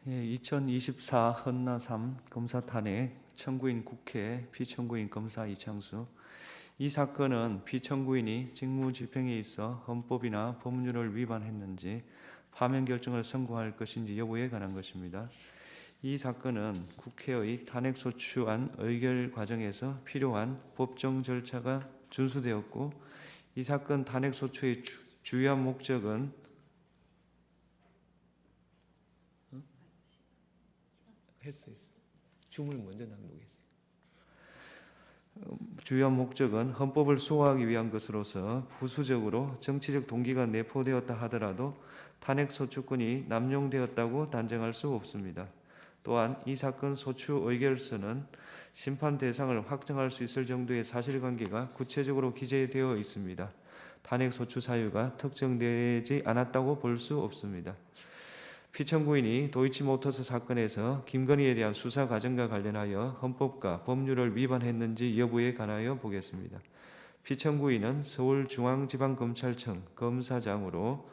2024 헌나 3 검사 탄핵, 청구인 국회, 피청구인 검사 이창수. 이 사건은 피청구인이 직무 집행에 있어 헌법이나 법률을 위반했는지 파면 결정을 선고할 것인지 여부에 관한 것입니다. 이 사건은 국회의 탄핵소추안 의결 과정에서 필요한 법정 절차가 준수되었고, 이 사건 탄핵소추의 주요한 목적은 줌을 먼저 낭독했어요. 주요한 목적은 헌법을 수호하기 위한 것으로서 부수적으로 정치적 동기가 내포되었다 하더라도 탄핵소추권이 남용되었다고 단정할 수 없습니다. 또한 이 사건 소추 의결서는 심판 대상을 확정할 수 있을 정도의 사실관계가 구체적으로 기재되어 있습니다. 탄핵소추 사유가 특정되지 않았다고 볼 수 없습니다. 피청구인이 도이치모터스 사건에서 김건희에 대한 수사 과정과 관련하여 헌법과 법률을 위반했는지 여부에 관하여 보겠습니다. 피청구인은 서울중앙지방검찰청 검사장으로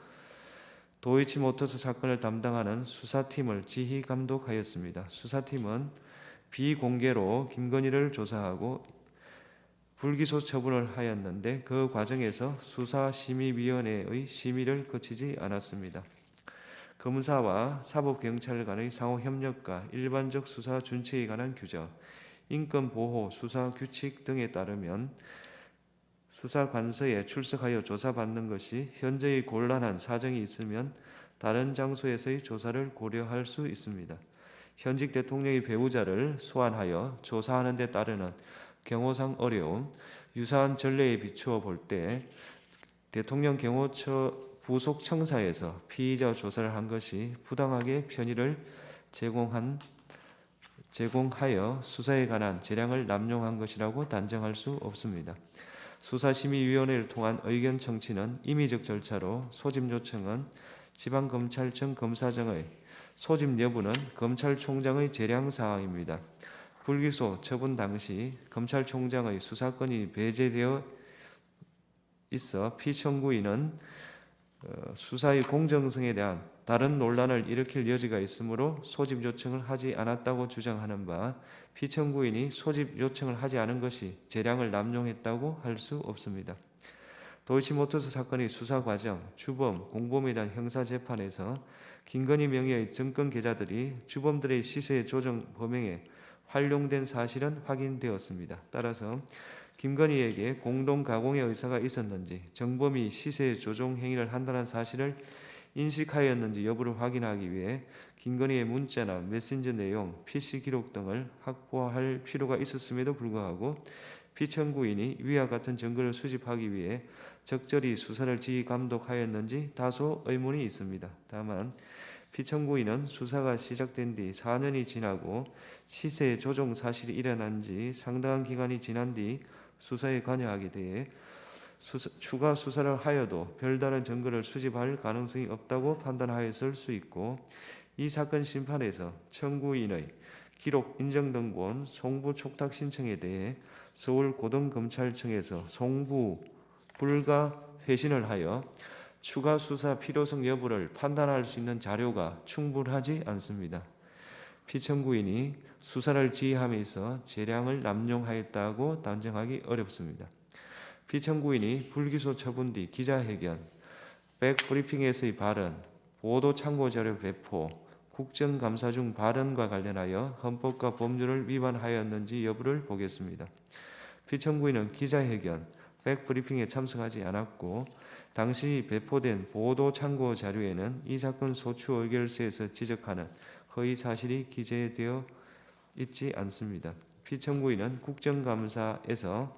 도이치모터스 사건을 담당하는 수사팀을 지휘 감독하였습니다. 수사팀은 비공개로 김건희를 조사하고 불기소 처분을 하였는데, 그 과정에서 수사심의위원회의 심의를 거치지 않았습니다. 검사와 사법경찰 간의 상호협력과 일반적 수사 준칙에 관한 규정, 인권보호 수사규칙 등에 따르면 수사관서에 출석하여 조사받는 것이 현재의 곤란한 사정이 있으면 다른 장소에서의 조사를 고려할 수 있습니다. 현직 대통령의 배우자를 소환하여 조사하는 데 따르는 경호상 어려움, 유사한 전례에 비추어 볼 때 대통령 경호처 부속 청사에서 피의자 조사를 한 것이 부당하게 편의를 제공하여 수사에 관한 재량을 남용한 것이라고 단정할 수 없습니다. 수사심의위원회를 통한 의견 청취는 임의적 절차로, 소집 요청은 지방검찰청 검사장의, 소집 여부는 검찰총장의 재량사항입니다. 불기소 처분 당시 검찰총장의 수사권이 배제되어 있어 피청구인은 수사의 공정성에 대한 다른 논란을 일으킬 여지가 있으므로 소집 요청을 하지 않았다고 주장하는 바, 피청구인이 소집 요청을 하지 않은 것이 재량을 남용했다고 할 수 없습니다. 도이치모터스 사건의 수사 과정, 주범, 공범에 대한 형사재판에서 김건희 명의의 정권 계좌들이 주범들의 시세 조정 범행에 활용된 사실은 확인되었습니다. 따라서 김건희에게 공동 가공의 의사가 있었는지, 정범이 시세 조종 행위를 한다는 사실을 인식하였는지 여부를 확인하기 위해 김건희의 문자나 메신저 내용, PC 기록 등을 확보할 필요가 있었음에도 불구하고 피청구인이 위와 같은 증거를 수집하기 위해 적절히 수사를 지휘 감독하였는지 다소 의문이 있습니다. 다만 피청구인은 수사가 시작된 뒤 4년이 지나고 시세 조종 사실이 일어난 지 상당한 기간이 지난 뒤 수사에 관여하게 돼 추가 수사를 하여도 별다른 증거를 수집할 가능성이 없다고 판단하였을 수 있고, 이 사건 심판에서 청구인의 기록 인정등본 송부 촉탁 신청에 대해 서울고등검찰청에서 송부 불가 회신을 하여 추가 수사 필요성 여부를 판단할 수 있는 자료가 충분하지 않습니다. 피청구인이 수사를 지휘함에 있어 재량을 남용하였다고 단정하기 어렵습니다. 피청구인이 불기소 처분 뒤 기자회견, 백브리핑에서의 발언, 보도 참고자료 배포, 국정감사 중 발언과 관련하여 헌법과 법률을 위반하였는지 여부를 보겠습니다. 피청구인은 기자회견, 백브리핑에 참석하지 않았고, 당시 배포된 보도 참고 자료에는 이 사건 소추 의결서에서 지적하는 허위 사실이 기재되어 있지 않습니다. 피청구인은 국정감사에서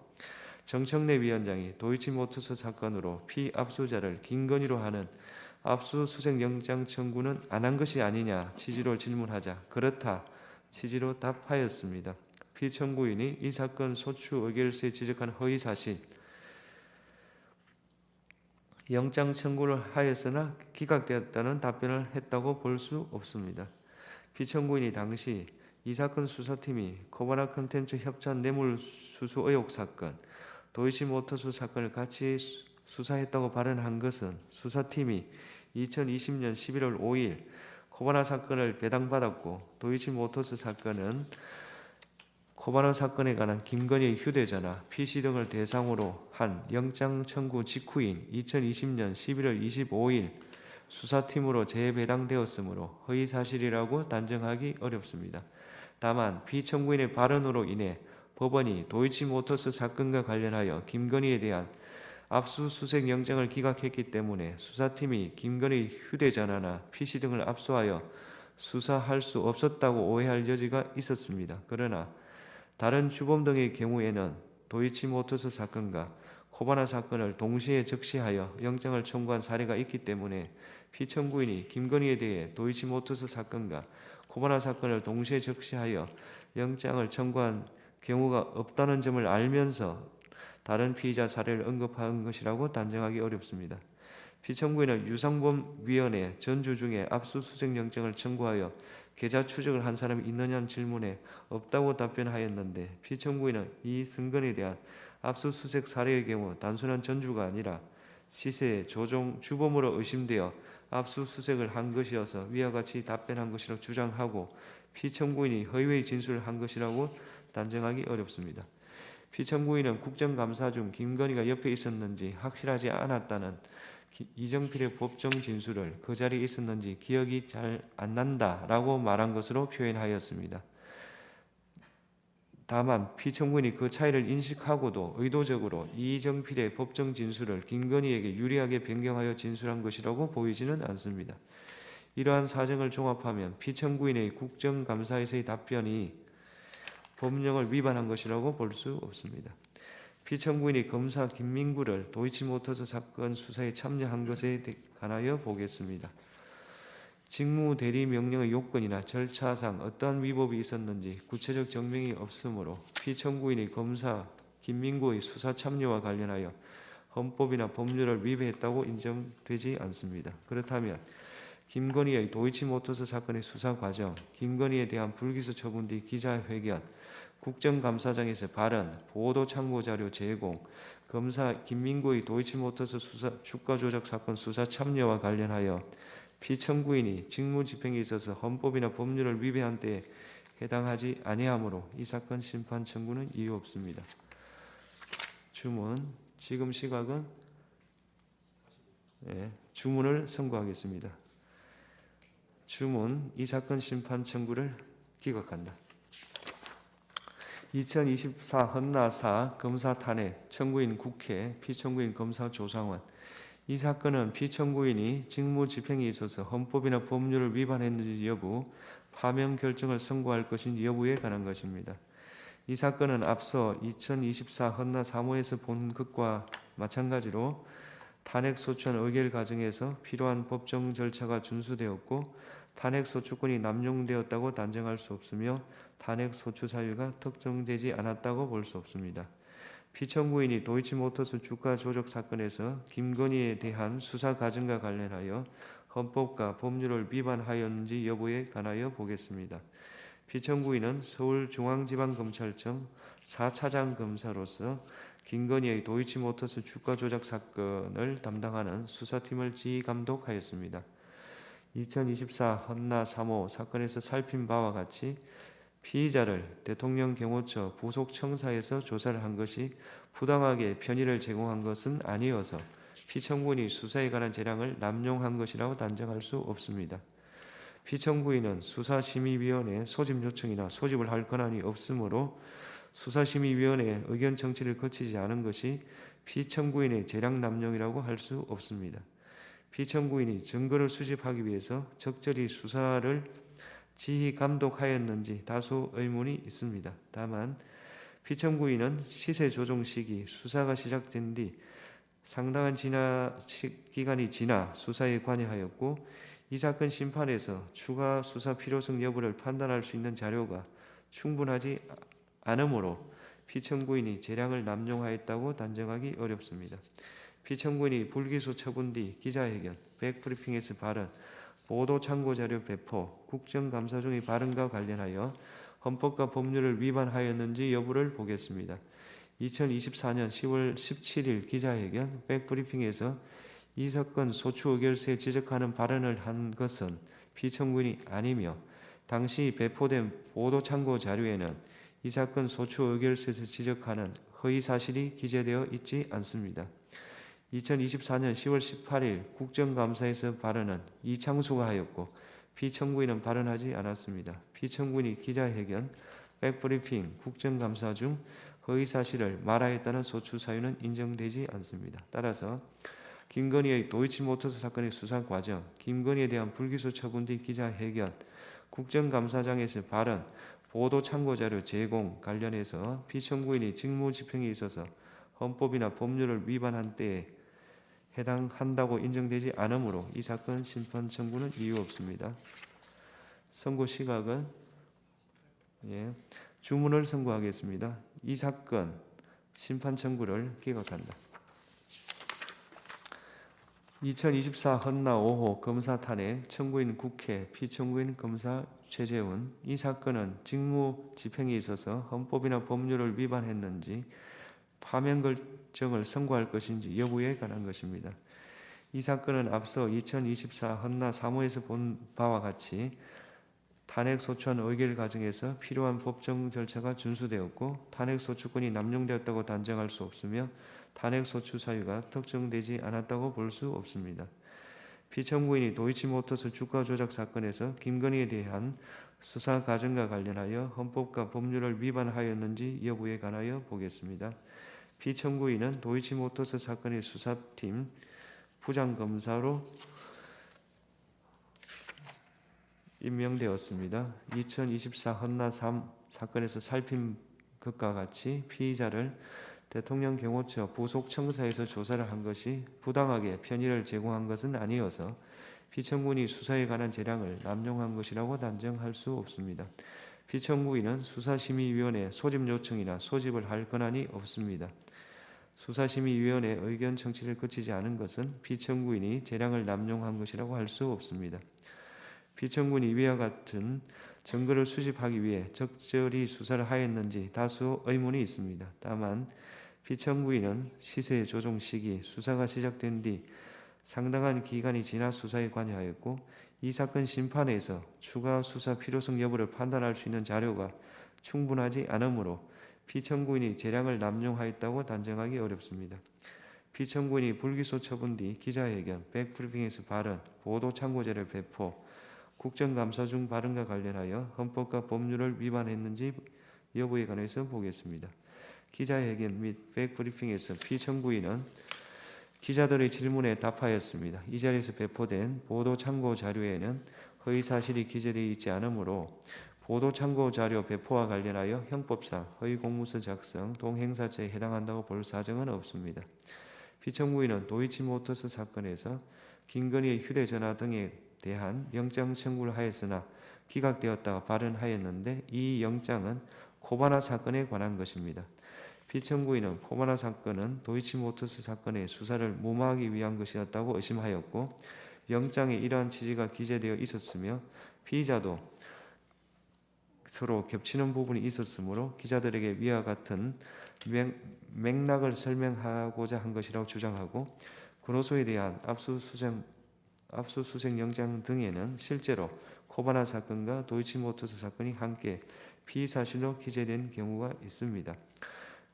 정청래 위원장이 도이치모터스 사건으로 피압수자를 김건희로 하는 압수수색 영장 청구는 안 한 것이 아니냐 취지로 질문하자 그렇다 취지로 답하였습니다. 피청구인이 이 사건 소추 의결서에 지적한 허위 사실, 영장 청구를 하였으나 기각되었다는 답변을 했다고 볼 수 없습니다. 피청구인이 당시 이 사건 수사팀이 코바나 컨텐츠 협찬 뇌물수수 의혹 사건, 도이치모터스 사건을 같이 수사했다고 발언한 것은 수사팀이 2020년 11월 5일 코바나 사건을 배당받았고 도이치모터스 사건은 코바나 사건에 관한 김건희의 휴대전화, PC 등을 대상으로 한 영장 청구 직후인 2020년 11월 25일 수사팀으로 재배당되었으므로 허위사실이라고 단정하기 어렵습니다. 다만 피청구인의 발언으로 인해 법원이 도이치모터스 사건과 관련하여 김건희에 대한 압수수색 영장을 기각했기 때문에 수사팀이 김건희 휴대전화나 PC 등을 압수하여 수사할 수 없었다고 오해할 여지가 있었습니다. 그러나 다른 주범 등의 경우에는 도이치모터스 사건과 코바나 사건을 동시에 적시하여 영장을 청구한 사례가 있기 때문에 피청구인이 김건희에 대해 도이치모터스 사건과 코바나 사건을 동시에 적시하여 영장을 청구한 경우가 없다는 점을 알면서 다른 피의자 사례를 언급한 것이라고 단정하기 어렵습니다. 피청구인은 유상범위원회 전주 중에 압수수색 영장을 청구하여 계좌 추적을 한 사람이 있느냐는 질문에 없다고 답변하였는데 피청구인은 이 승건에 대한 압수수색 사례의 경우 단순한 전주가 아니라 시세 조종 주범으로 의심되어 압수수색을 한 것이어서 위와 같이 답변한 것이라고 주장하고 피청구인이 허위의 진술을 한 것이라고 단정하기 어렵습니다. 피청구인은 국정감사 중 김건희가 옆에 있었는지 확실하지 않았다는 이정필의 법정 진술을 그 자리에 있었는지 기억이 잘 안 난다라고 말한 것으로 표현하였습니다. 다만 피청구인이 그 차이를 인식하고도 의도적으로 이정필의 법정 진술을 김건희에게 유리하게 변경하여 진술한 것이라고 보이지는 않습니다. 이러한 사정을 종합하면 피청구인의 국정감사에서의 답변이 법령을 위반한 것이라고 볼 수 없습니다. 피청구인이 검사 김민구를 도이치모터스 사건 수사에 참여한 것에 관하여 보겠습니다. 직무 대리 명령의 요건이나 절차상 어떠한 위법이 있었는지 구체적 증명이 없으므로 피청구인이 검사 김민구의 수사 참여와 관련하여 헌법이나 법률을 위배했다고 인정되지 않습니다. 그렇다면 김건희의 도이치모터스 사건의 수사 과정, 김건희에 대한 불기소 처분 뒤 기자회견, 국정감사장에서 발언, 보도 참고 자료 제공, 검사 김민구의 도이치모터스 수사 주가 조작 사건 수사 참여와 관련하여 피청구인이 직무집행에 있어서 헌법이나 법률을 위배한 때에 해당하지 아니하므로 이 사건 심판 청구는 이유 없습니다. 주문, 지금 시각은 주문을 선고하겠습니다. 주문, 이 사건 심판 청구를 기각한다. 2024 헌나사 검사 탄핵, 청구인 국회, 피청구인 검사 조상원. 이 사건은 피청구인이 직무집행에 있어서 헌법이나 법률을 위반했는지 여부, 파면 결정을 선고할 것인지 여부에 관한 것입니다. 이 사건은 앞서 2024 헌나 사무에서 본 것과 마찬가지로 탄핵소추안 의결 과정에서 필요한 법정 절차가 준수되었고 탄핵소추권이 남용되었다고 단정할 수 없으며 탄핵소추 사유가 특정되지 않았다고 볼 수 없습니다. 피청구인이 도이치모터스 주가 조작 사건에서 김건희에 대한 수사 과정과 관련하여 헌법과 법률을 위반하였는지 여부에 관하여 보겠습니다. 피청구인은 서울중앙지방검찰청 4차장 검사로서 김건희의 도이치모터스 주가 조작 사건을 담당하는 수사팀을 지휘감독하였습니다. 2024 헌나 3호 사건에서 살핀 바와 같이 피의자를 대통령 경호처 부속 청사에서 조사를 한 것이 부당하게 편의를 제공한 것은 아니어서 피청구인이 수사에 관한 재량을 남용한 것이라고 단정할 수 없습니다. 피청구인은 수사심의위원회 소집 요청이나 소집을 할 권한이 없으므로 수사심의위원회의 의견 청취를 거치지 않은 것이 피청구인의 재량 남용이라고 할 수 없습니다. 피청구인이 증거를 수집하기 위해서 적절히 수사를 지휘 감독하였는지 다소 의문이 있습니다. 다만 피청구인은 시세 조종 시기 수사가 시작된 뒤 상당한 기간이 지나 수사에 관여하였고 이 사건 심판에서 추가 수사 필요성 여부를 판단할 수 있는 자료가 충분하지 않으므로 피청구인이 재량을 남용하였다고 단정하기 어렵습니다. 피청구인이 불기소 처분 뒤 기자회견, 백브리핑에서 발언, 보도 참고 자료 배포, 국정감사 중의 발언과 관련하여 헌법과 법률을 위반하였는지 여부를 보겠습니다. 2024년 10월 17일 기자회견, 백브리핑에서 이 사건 소추 의결서에 지적하는 발언을 한 것은 피청구인이 아니며 당시 배포된 보도 참고 자료에는 이 사건 소추 의결서에서 지적하는 허위 사실이 기재되어 있지 않습니다. 2024년 10월 18일 국정감사에서 발언은 이창수가 하였고 피청구인은 발언하지 않았습니다. 피청구인이 기자회견, 백브리핑, 국정감사 중 허위 사실을 말하였다는 소추 사유는 인정되지 않습니다. 따라서 김건희의 도이치모터스 사건의 수사 과정, 김건희에 대한 불기소 처분 뒤 기자회견, 국정감사장에서 발언, 보도 참고자료 제공 관련해서 피청구인이 직무집행에 있어서 헌법이나 법률을 위반한 때에 해당한다고 인정되지 않으므로 이 사건 심판 청구는 이유 없습니다. 선고 시각은 주문을 선고하겠습니다. 이 사건 심판 청구를 기각한다. 2024 헌나 5호 검사 탄핵, 청구인 국회, 피청구인 검사 최재훈. 이 사건은 직무 집행에 있어서 헌법이나 법률을 위반했는지 파면 결정을 선고할 것인지 여부에 관한 것입니다. 이 사건은 앞서 2024 헌나 3호에서 본 바와 같이 탄핵소추안 의결 과정에서 필요한 법정 절차가 준수되었고 탄핵소추권이 남용되었다고 단정할 수 없으며 탄핵소추 사유가 특정되지 않았다고 볼 수 없습니다. 피청구인이 도이치모터스 주가 조작 사건에서 김건희에 대한 수사 과정과 관련하여 헌법과 법률을 위반하였는지 여부에 관하여 보겠습니다. 피청구인은 도이치모터스 사건의 수사팀 부장검사로 임명되었습니다. 2024 헌나 3 사건에서 살핀 것과 같이 피의자를 대통령 경호처 부속 청사에서 조사를 한 것이 부당하게 편의를 제공한 것은 아니어서 피청구인이 수사에 관한 재량을 남용한 것이라고 단정할 수 없습니다. 피청구인은 수사심의위원회 소집 요청이나 소집을 할 권한이 없습니다. 수사심의위원회 의견 청취를 거치지 않은 것은 피청구인이 재량을 남용한 것이라고 할 수 없습니다. 피청구인이 위와 같은 증거를 수집하기 위해 적절히 수사를 하였는지 다수 의문이 있습니다. 다만 피청구인은 시세 조정 시기, 수사가 시작된 뒤 상당한 기간이 지나 수사에 관여하였고 이 사건 심판에서 추가 수사 필요성 여부를 판단할 수 있는 자료가 충분하지 않으므로 피청구인이 재량을 남용하였다고 단정하기 어렵습니다. 피청구인이 불기소 처분 뒤 기자회견, 백브리핑에서 발언, 보도 참고자료 배포, 국정감사 중 발언과 관련하여 헌법과 법률을 위반했는지 여부에 관해서 보겠습니다. 기자회견 및 백브리핑에서 피청구인은 기자들의 질문에 답하였습니다. 이 자리에서 배포된 보도 참고 자료에는 허위 사실이 기재되어 있지 않으므로 보도 참고 자료 배포와 관련하여 형법상 허위 공문서 작성, 동행사죄에 해당한다고 볼 사정은 없습니다. 피청구인은 도이치모터스 사건에서 김건희의 휴대전화 등에 대한 영장 청구를 하였으나 기각되었다가 발언하였는데 이 영장은 코바나 사건에 관한 것입니다. 피청구인은 코바나 사건은 도이치모터스 사건의 수사를 무마하기 위한 것이었다고 의심하였고 영장에 이러한 취지가 기재되어 있었으며 피의자도 서로 겹치는 부분이 있었으므로 기자들에게 위와 같은 맥락을 설명하고자 한 것이라고 주장하고 근호소에 대한 압수수색 영장 등에는 실제로 코바나 사건과 도이치모터스 사건이 함께 피의사실로 기재된 경우가 있습니다.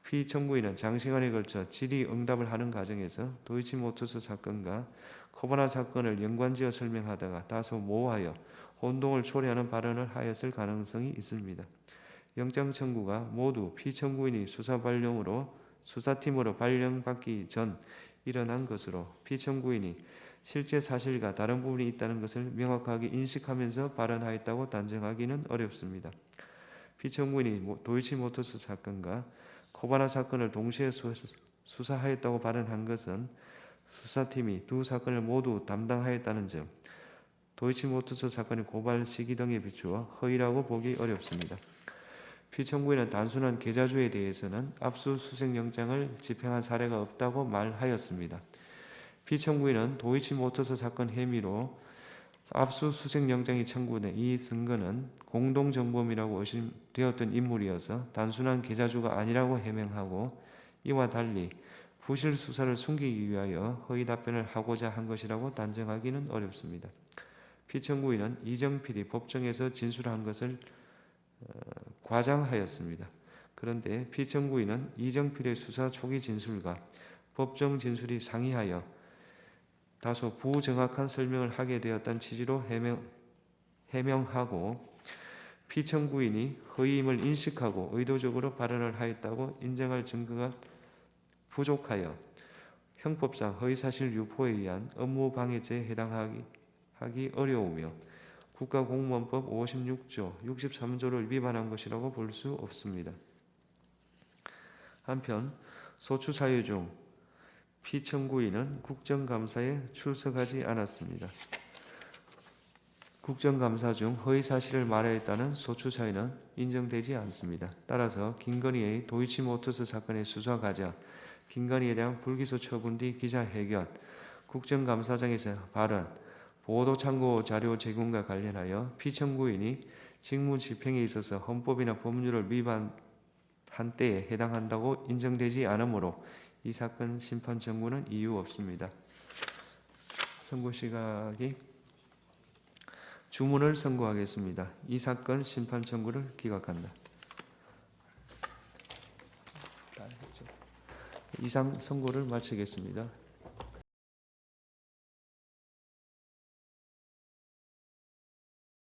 피청구인은 장시간에 걸쳐 질의응답을 하는 과정에서 도이치모터스 사건과 코바나 사건을 연관지어 설명하다가 다소 모호하여 혼동을 초래하는 발언을 하였을 가능성이 있습니다. 영장 청구가 모두 피청구인이 수사팀으로 발령받기 전 일어난 것으로 피청구인이 실제 사실과 다른 부분이 있다는 것을 명확하게 인식하면서 발언하였다고 단정하기는 어렵습니다. 피청구인이 도이치모터스 사건과 코바나 사건을 동시에 수사하였다고 발언한 것은 수사팀이 두 사건을 모두 담당하였다는 점, 도이치모터스 사건의 고발 시기 등에 비추어 허위라고 보기 어렵습니다. 피청구인은 단순한 계좌주에 대해서는 압수수색 영장을 집행한 사례가 없다고 말하였습니다. 피청구인은 도이치모터스 사건 혐의로 압수수색 영장이 청구된 이 증거는 공동정범이라고 의심되었던 인물이어서 단순한 계좌주가 아니라고 해명하고 이와 달리 부실 수사를 숨기기 위하여 허위 답변을 하고자 한 것이라고 단정하기는 어렵습니다. 피청구인은 이정필이 법정에서 진술한 것을 과장하였습니다. 그런데 피청구인은 이정필의 수사 초기 진술과 법정 진술이 상이하여 다소 부정확한 설명을 하게 되었다는 취지로 해명하고 피청구인이 허위임을 인식하고 의도적으로 발언을 하였다고 인정할 증거가 부족하여 형법상 허위사실 유포에 의한 업무방해죄에 해당하기 어려우며 국가공무원법 56조, 63조를 위반한 것이라고 볼 수 없습니다. 한편 소추 사유 중 피청구인은 국정감사에 출석하지 않았습니다. 국정감사 중 허위사실을 말하였다는 소추 사유는 인정되지 않습니다. 따라서 김건희의 도이치모터스 사건의 수사 과정, 김건희에 대한 불기소 처분 뒤 기자회견, 국정감사장에서 발언, 보도참고 자료 제공과 관련하여 피청구인이 직무집행에 있어서 헌법이나 법률을 위반한 때에 해당한다고 인정되지 않으므로 이 사건 심판 청구는 이유 없습니다. 선고 시각이 주문을 선고하겠습니다. 이 사건 심판 청구를 기각한다. 이상 선고를 마치겠습니다.